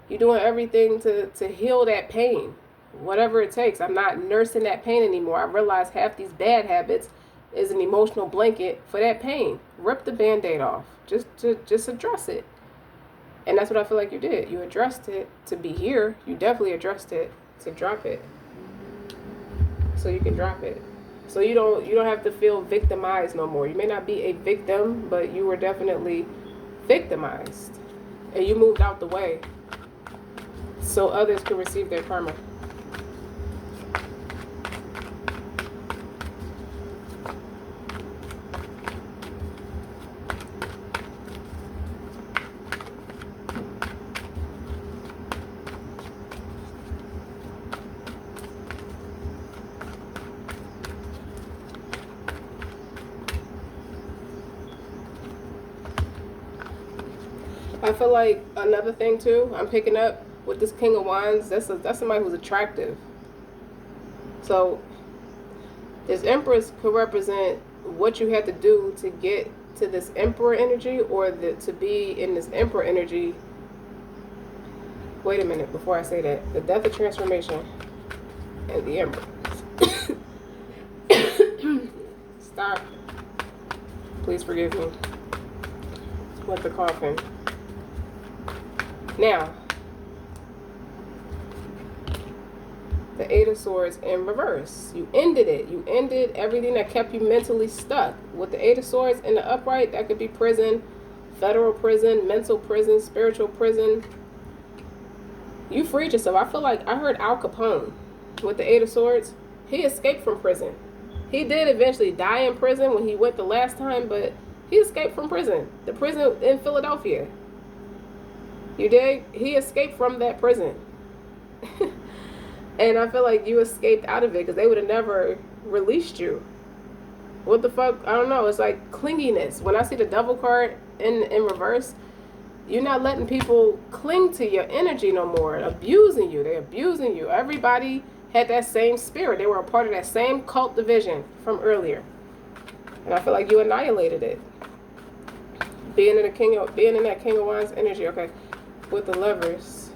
You're doing everything to heal that pain, whatever it takes. I'm not nursing that pain anymore. I realize half these bad habits is an emotional blanket for that pain. Rip the Band-Aid off. Just address it. And that's what I feel like you did. You addressed it to be here. You definitely addressed it to drop it. So you can drop it. So you don't have to feel victimized no more. You may not be a victim, but you were definitely victimized. And you moved out the way so others can receive their karma. I feel like another thing too, I'm picking up with this King of Wands, that's somebody who's attractive. So this Empress could represent what you had to do to get to this Emperor energy, or to be in this Emperor energy. Wait a minute before I say that. The Death of Transformation and the Emperor. Stop. Please forgive me with the coughing. Now, the Eight of Swords in reverse. You ended it. You ended everything that kept you mentally stuck. With the Eight of Swords in the upright, that could be prison, federal prison, mental prison, spiritual prison. You freed yourself. I feel like I heard Al Capone with the Eight of Swords. He escaped from prison. He did eventually die in prison when he went the last time, but he escaped from prison. The prison in Philadelphia. You did? He escaped from that prison. And I feel like you escaped out of it because they would have never released you. What the fuck? I don't know. It's like clinginess. When I see the Devil card in reverse, you're not letting people cling to your energy no more. Abusing you. They're abusing you. Everybody had that same spirit. They were a part of that same cult division from earlier. And I feel like you annihilated it. Being in that King of Wands energy. Okay. With the Lovers.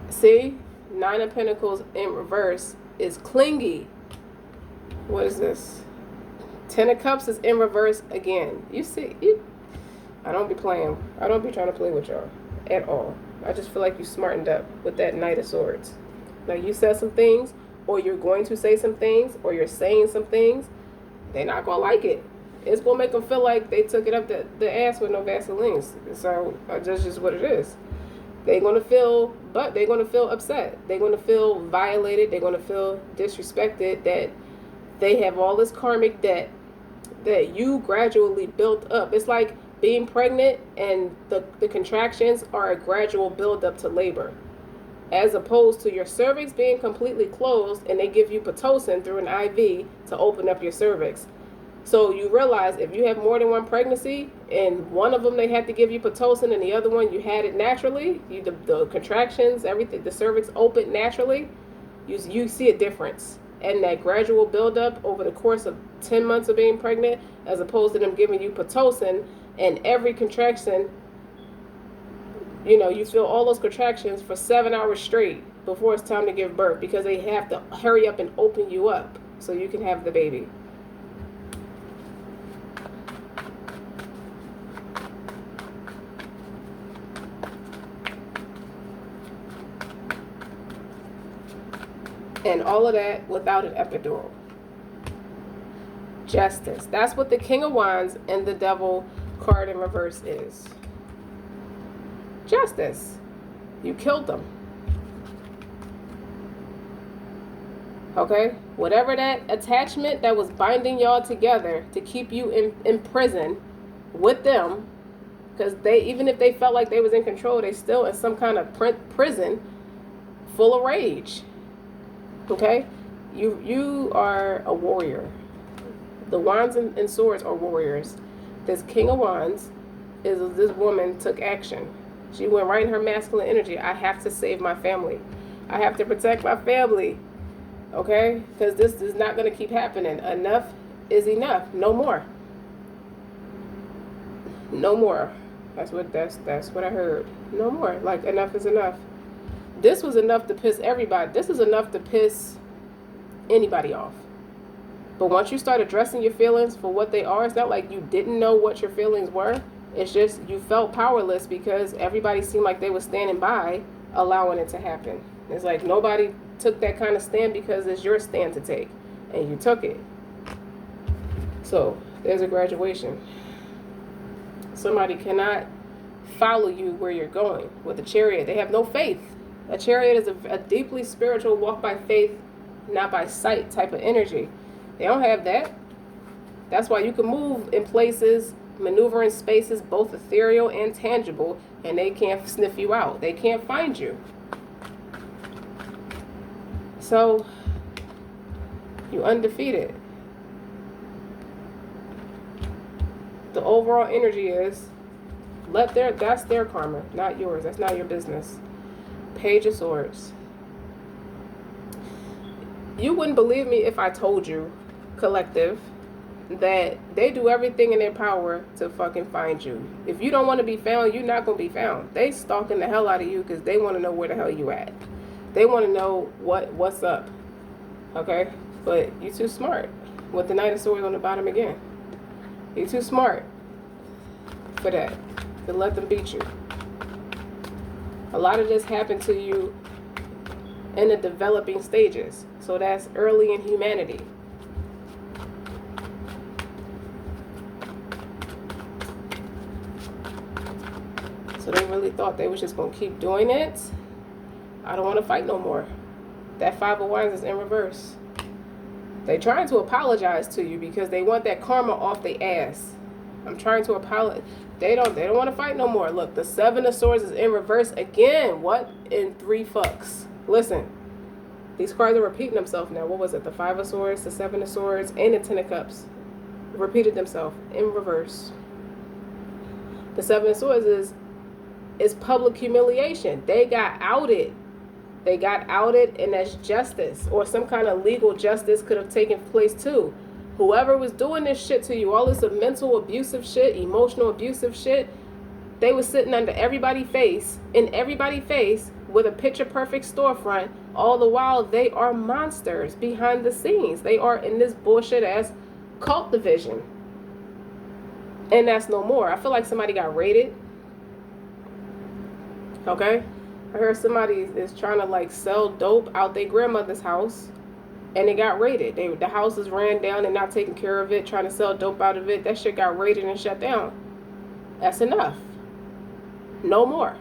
See? Nine of Pentacles in reverse is clingy. What is this? Ten of Cups is in reverse again. You see? I don't be playing. I don't be trying to play with y'all at all. I just feel like you smartened up with that Knight of Swords. Now you said some things, or you're going to say some things, or you're saying some things. They're not going to like it. It's going to make them feel like they took it up the ass with no Vaseline. So that's just what it is. They're going to feel, but they're going to feel upset. They're going to feel violated. They're going to feel disrespected that they have all this karmic debt that you gradually built up. It's like being pregnant and the contractions are a gradual build up to labor. As opposed to your cervix being completely closed and they give you Pitocin through an IV to open up your cervix. So you realize if you have more than one pregnancy and one of them they had to give you Pitocin and the other one you had it naturally, the contractions, everything, the cervix opened naturally, you see a difference. And that gradual buildup over the course of 10 months of being pregnant, as opposed to them giving you Pitocin and every contraction, you feel all those contractions for 7 hours straight before it's time to give birth because they have to hurry up and open you up so you can have the baby. And all of that without an epidural. Justice. That's what the King of Wands and the Devil card in reverse is. Justice. You killed them. Okay? Whatever that attachment that was binding y'all together to keep you in prison with them, because even if they felt like they was in control, they still in some kind of prison full of rage. Okay? You are a warrior. The Wands and Swords are warriors. This King of Wands is this woman took action. She went right in her masculine energy. I have to save my family. I have to protect my family. Okay? Because this is not going to keep happening. Enough is enough. No more. No more. That's what I heard. No more. Like, enough is enough. This was enough to piss everybody. This is enough to piss anybody off. But once you start addressing your feelings for what they are, it's not like you didn't know what your feelings were. It's just you felt powerless because everybody seemed like they were standing by, allowing it to happen. It's like nobody took that kind of stand because it's your stand to take, and you took it. So there's a graduation. Somebody cannot follow you where you're going. With a chariot, they have no faith. A chariot is a deeply spiritual, walk by faith, not by sight type of energy. They don't have that. That's why you can move in places, maneuver in spaces, both ethereal and tangible, and they can't sniff you out. They can't find you. So, you undefeated. The overall energy is, that's their karma, not yours. That's not your business. Page of Swords. You wouldn't believe me if I told you, collective, that they do everything in their power to fucking find you. If you don't want to be found, you're not going to be found. They stalking the hell out of you because they want to know where the hell you at. They want to know what's up. Okay? But you're too smart. With the Knight of Swords on the bottom again. You're too smart for that. To let them beat you. A lot of this happened to you in the developing stages. So that's early in humanity. So they really thought they was just going to keep doing it. I don't want to fight no more. That Five of Wands is in reverse. They trying to apologize to you because they want that karma off their ass. I'm trying to apologize. They don't want to fight no more. Look, the Seven of Swords is in reverse again. What? In 3 fucks. Listen. These cards are repeating themselves now. What was it? The Five of Swords, the Seven of Swords, and the Ten of Cups. Repeated themselves in reverse. The Seven of Swords is public humiliation. They got outed. They got outed, and that's justice. Or some kind of legal justice could have taken place too. Whoever was doing this shit to you, all this mental abusive shit, emotional abusive shit, they was sitting under everybody's face, in everybody's face, with a picture perfect storefront. All the while, they are monsters behind the scenes. They are in this bullshit ass cult division. And that's no more. I feel like somebody got raided. Okay? I heard somebody is trying to like sell dope out their grandmother's house. And it got raided. The house is ran down and not taking care of it, trying to sell dope out of it. That shit got raided and shut down. That's enough. No more.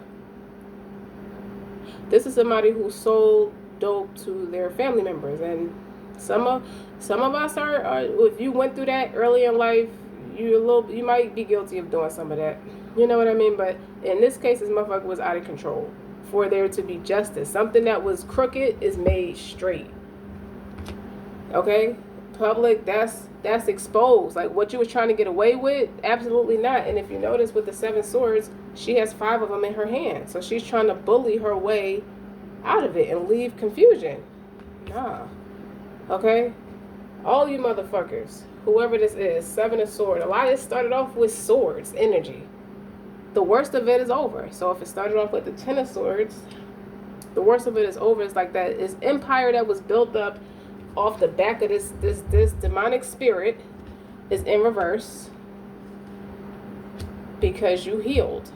This is somebody who sold dope to their family members. And some of us are if you went through that early in life, you might be guilty of doing some of that. You know what I mean? But in this case, this motherfucker was out of control. For there to be justice. Something that was crooked is made straight. Okay? Public, that's exposed. Like what you was trying to get away with, absolutely not. And if you notice with the Seven Swords, she has 5 of them in her hand. So she's trying to bully her way out of it and leave confusion. Nah. Okay? All you motherfuckers, whoever this is, Seven of Swords. A lot of it started off with swords, energy. The worst of it is over. So if it started off with the Ten of Swords, the worst of it is over. It's like that is empire that was built up off the back of this demonic spirit is in reverse because you healed.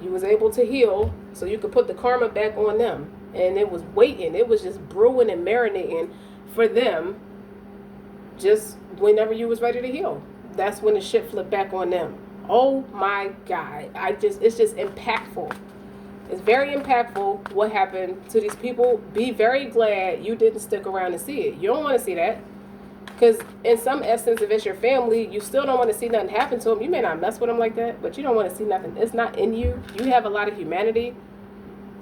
You was able to heal so you could put the karma back on them. And it was waiting. It was just brewing and marinating for them just whenever you was ready to heal. That's when the shit flipped back on them. Oh my God. It's just impactful. It's very impactful what happened to these people. Be very glad you didn't stick around to see it. You don't want to see that. Because in some essence, if it's your family, you still don't want to see nothing happen to them. You may not mess with them like that, but you don't want to see nothing. It's not in you. You have a lot of humanity.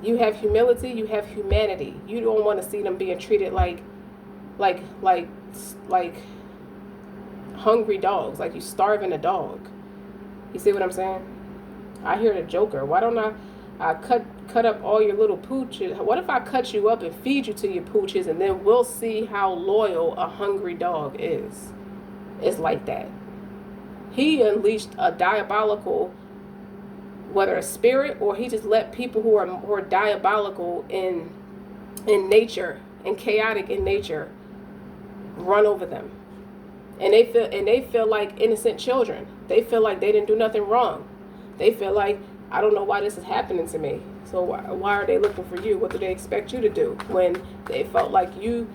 You have humility. You have humanity. You don't want to see them being treated like hungry dogs. Like you starving a dog. You see what I'm saying? I hear the Joker. Why don't I cut up all your little pooches? What if I cut you up and feed you to your pooches, and then we'll see how loyal a hungry dog is? It's like that. He unleashed a diabolical, whether a spirit, or he just let people who are diabolical in nature and chaotic in nature run over them. And they feel like innocent children. They feel like they didn't do nothing wrong. They feel like, I don't know why this is happening to me. So why are they looking for you? What do they expect you to do? When they felt like you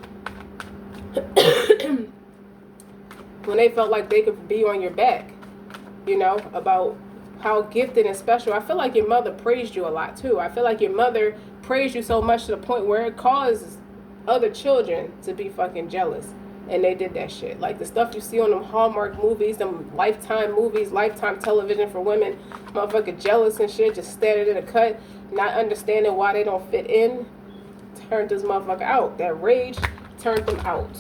when they felt like they could be on your back, you know, about how gifted and special. I feel like your mother praised you a lot too. I feel like your mother praised you so much to the point where it caused other children to be fucking jealous. And they did that shit. Like the stuff you see on them Hallmark movies, them Lifetime movies, Lifetime television for women, motherfucker jealous and shit, just standing in a cut, not understanding why they don't fit in, turned this motherfucker out. That rage turned them out.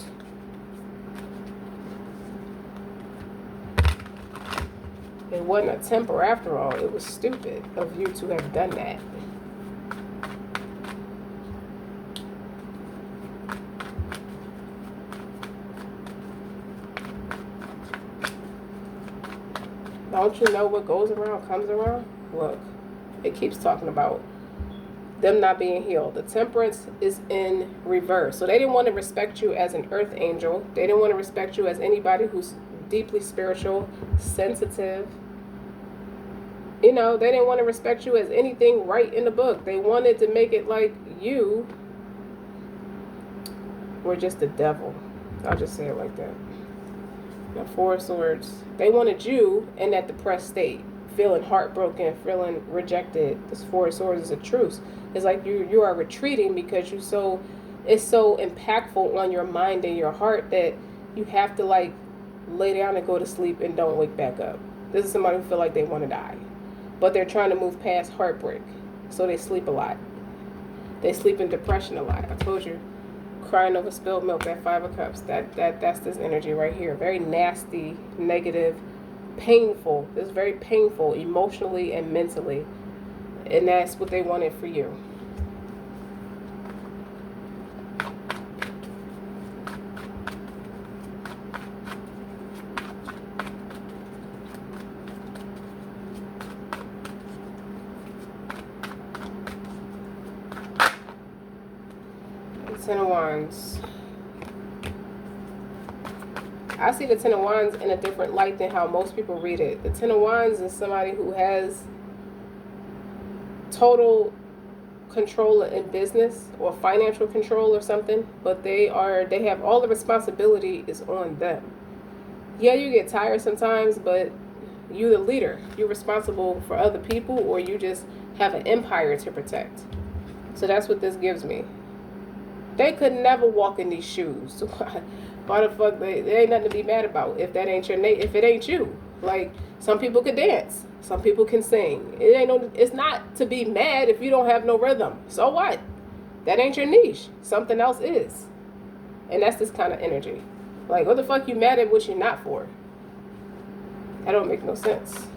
It wasn't a temper after all. It was stupid of you to have done that. Don't you know what goes around comes around? Look, it keeps talking about them not being healed. The temperance is in reverse. So they didn't want to respect you as an earth angel. They didn't want to respect you as anybody who's deeply spiritual, sensitive. You know, they didn't want to respect you as anything right in the book. They wanted to make it like you were just the devil. I'll just say it like that. The Four of Swords. They wanted you in that depressed state, feeling heartbroken, feeling rejected. This Four of Swords is a truce. It's like you are retreating because it's so impactful on your mind and your heart that you have to like lay down and go to sleep and don't wake back up. This is somebody who feel like they want to die, but they're trying to move past heartbreak, so they sleep a lot. They sleep in depression a lot. I told you. Crying over spilled milk, that Five of Cups, that's this energy right here. Very nasty, negative, painful. It's very painful emotionally and mentally. And that's what they wanted for you. Ten of Wands. I see the Ten of Wands in a different light than how most people read it. The Ten of Wands is somebody who has total control in business or financial control or something, but they have all the responsibility is on them. Yeah, you get tired sometimes, but you're the leader. You're responsible for other people, or you just have an empire to protect. So that's what this gives me. They could never walk in these shoes. Why the fuck? There ain't nothing to be mad about if that ain't if it ain't you. Like, some people could dance, some people can sing. It's not to be mad if you don't have no rhythm. So what? That ain't your niche. Something else is, and that's this kind of energy. Like, what the fuck you mad at what you're not for? That don't make no sense.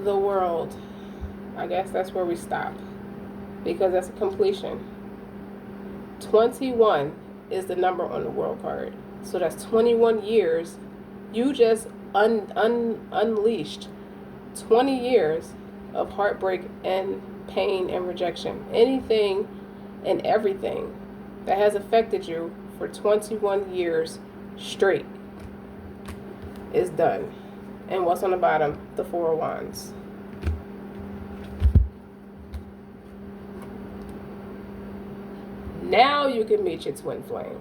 The World. I guess that's where we stop, because that's a completion. 21 is the number on the World card. So that's 21 years. You just unleashed 20 years of heartbreak and pain and rejection. Anything and everything that has affected you for 21 years straight is done. And what's on the bottom? The Four of Wands. Now you can meet your twin flame.